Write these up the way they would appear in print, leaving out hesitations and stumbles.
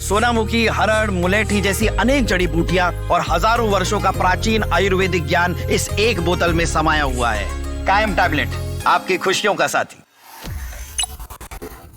सोनामुखी, हरड़, मुलेठी जैसी अनेक जड़ी बूटियां और हजारों वर्षों का प्राचीन आयुर्वेदिक ज्ञान इस एक बोतल में समाया हुआ है। कायम टैबलेट, आपकी खुशियों का साथी।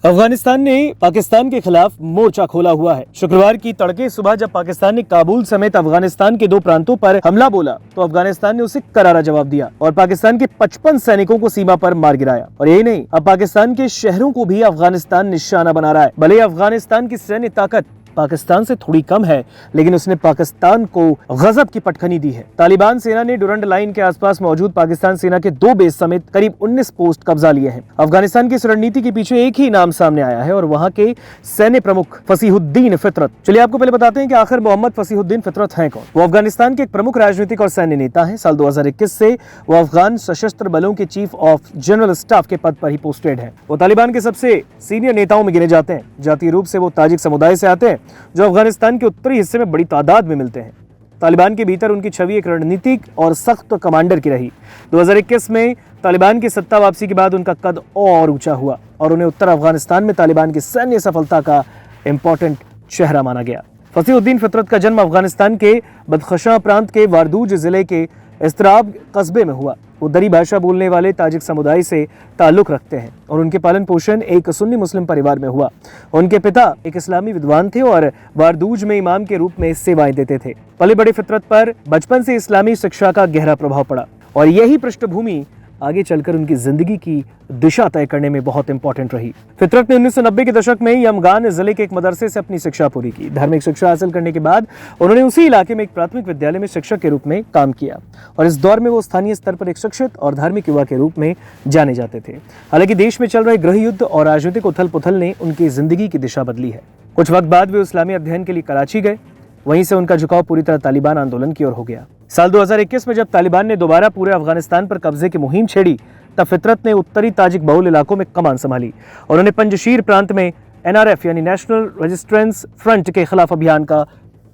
अफगानिस्तान ने पाकिस्तान के खिलाफ मोर्चा खोला हुआ है। शुक्रवार की तड़के सुबह जब पाकिस्तान ने काबुल समेत अफगानिस्तान के 2 प्रांतों पर हमला बोला तो अफगानिस्तान ने उसे करारा जवाब दिया और पाकिस्तान के 55 सैनिकों को सीमा पर मार गिराया। और यही नहीं, अब पाकिस्तान के शहरों को भी अफगानिस्तान निशाना बना रहा है। भले ही अफगानिस्तान की सैन्य ताकत पाकिस्तान से थोड़ी कम है, लेकिन उसने पाकिस्तान को गजब की पटखनी दी है। तालिबान सेना ने डुरंड लाइन के आसपास मौजूद पाकिस्तान सेना के 2 बेस समेत करीब 19 पोस्ट कब्जा लिए हैं। अफगानिस्तान की इस रणनीति के पीछे एक ही नाम सामने आया है और वहां के सैन्य प्रमुख फसीहुद्दीन फितरत। चलिए आपको पहले बताते हैं कि आखिर मोहम्मद फसीहुद्दीन फितरत हैं कौन। वो अफगानिस्तान के एक प्रमुख राजनीतिक और सैन्य नेता हैं। साल 2021 से वो अफगान सशस्त्र बलों के चीफ ऑफ जनरल स्टाफ के पद पर ही पोस्टेड है। वो तालिबान के सबसे सीनियर नेताओं में गिने जाते हैं। जातीय रूप से वो ताजिक समुदाय से आते हैं जो अफगानिस्तान के उत्तरी हिस्से में बड़ी तादाद में मिलते हैं। तालिबान के भीतर उनकी छवि एक रणनीतिक और सख्त कमांडर की रही। 2021 में तालिबान की सत्ता वापसी के बाद उनका कद और ऊंचा हुआ और उन्हें उत्तर अफगानिस्तान में तालिबान की सैन्य सफलता का इंपॉर्टेंट चेहरा माना गया। फसीहुद्दीन फितरत का जन्म अफगानिस्तान के बदख्शां प्रांत के वारदूज जिले के इस्त्राब कस्बे में हुआ। वो दरी भाषा बोलने वाले ताजिक समुदाय से ताल्लुक रखते हैं और उनके पालन पोषण एक सुन्नी मुस्लिम परिवार में हुआ। उनके पिता एक इस्लामी विद्वान थे और वारदूज में इमाम के रूप में सेवाएं देते थे। पले बड़े फितरत पर बचपन से इस्लामी शिक्षा का गहरा प्रभाव पड़ा और यही पृष्ठभूमि आगे चलकर उनकी जिंदगी की दिशा तय करने में बहुत इंपॉर्टेंट रही। फितरत ने 1990 के दशक में यमगान जिले के एक मदरसे से अपनी शिक्षा पूरी की। धार्मिक शिक्षा हासिल करने के बाद उन्होंने उसी इलाके में एक प्राथमिक विद्यालय में शिक्षक के रूप में काम किया और इस दौर में वो स्थानीय स्तर पर एक शिक्षित और धार्मिक युवा के रूप में जाने जाते थे। हालांकि देश में चल रहे गृह युद्ध और राजनीतिक उथल पुथल ने उनकी जिंदगी की दिशा बदली है। कुछ वक्त बाद वे इस्लामी अध्ययन के लिए कराची गए। वहीं से उनका झुकाव पूरी तरह तालिबान आंदोलन की ओर हो गया। साल 2021 में जब तालिबान ने दोबारा पूरे अफगानिस्तान पर कब्जे की मुहिम छेड़ी तब फितरत ने उत्तरी ताजिक बहुल इलाकों में कमान संभाली और उन्होंने पंजशीर प्रांत में NRF यानी नेशनल रेजिस्टेंस फ्रंट के खिलाफ अभियान का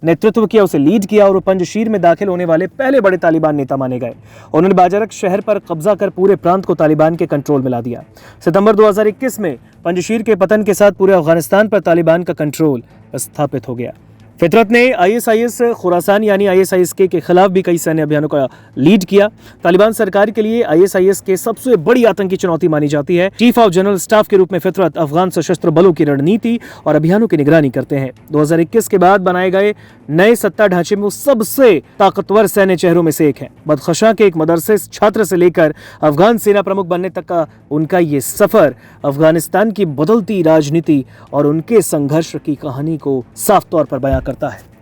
नेतृत्व किया, उसे लीड किया और वो पंजशीर में दाखिल होने वाले पहले बड़े तालिबान नेता माने गए। उन्होंने बाजारक शहर पर कब्जा कर पूरे प्रांत को तालिबान के कंट्रोल में ला दिया। सितंबर 2021 में पंजशीर के पतन के साथ पूरे अफगानिस्तान पर तालिबान का कंट्रोल स्थापित हो गया। फितरत ने ISIS खुरासान यानी ISIS के खिलाफ भी कई सैन्य अभियानों का लीड किया। तालिबान सरकार के लिए ISIS के सबसे बड़ी आतंकी चुनौती मानी जाती है। चीफ ऑफ जनरल स्टाफ के रूप में फितरत अफगान सशस्त्र बलों की रणनीति और अभियानों की निगरानी करते हैं। 2021 के बाद बनाए गए नए सत्ता ढांचे में वो सबसे ताकतवर सैन्य चेहरों में से एक है। बदख्शां के एक मदरसे छात्र से लेकर अफगान सेना प्रमुख बनने तक का उनका ये सफर अफगानिस्तान की बदलती राजनीति और उनके संघर्ष की कहानी को साफ तौर पर बयां करता है।